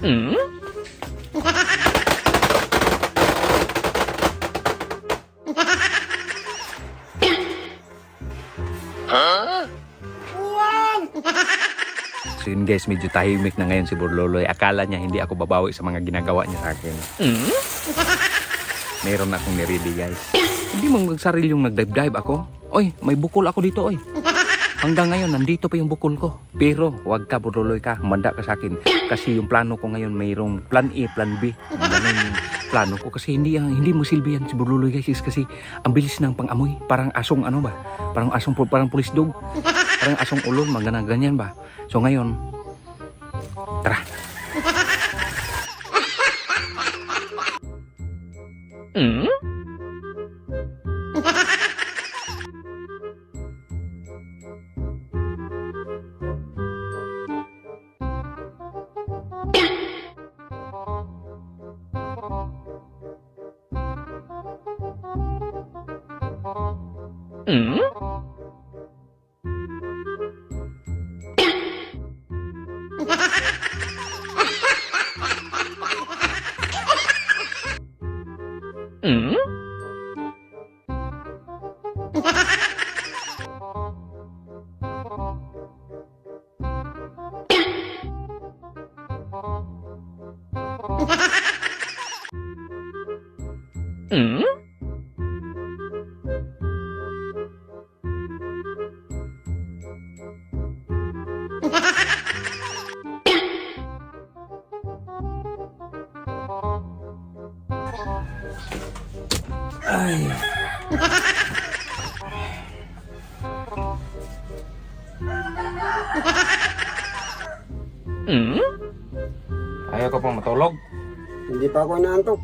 Hmm? Huh? So yun guys, medyo tahimik na ngayon si Burloloy. Akala niya hindi ako babawi sa mga ginagawa niya sa akin. Hmm? Meron akong niredy guys. Hindi mo magsaril yung nagdive-dive ako. Oy, may bukol ako dito oy. Hanggang ngayon, nandito pa yung bukol ko. Pero, wag ka Burloloy ka, humanda ka sa akin. Kasi yung plano ko ngayon, mayroong plan A, plan B. Ganun yung plano ko. Kasi hindi mo silbihan si Burloloy guys. Kasi ang bilis ng pang-amoy. Parang asong ano ba? Parang pulis dog. Parang asong ulol, ganyan ba? So ngayon, tara. Hmm? Hmm? Hmm? Hmm? Ay. Hmm? Ayaw ka pang matulog? Hindi pa ako inaantok.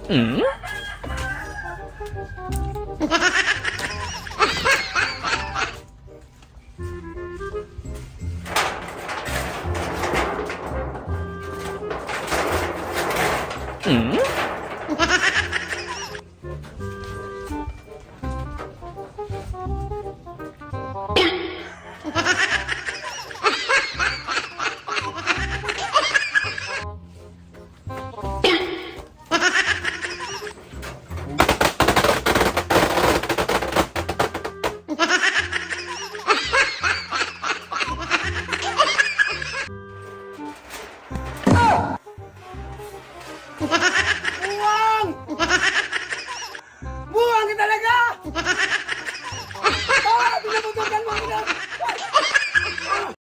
Hmm?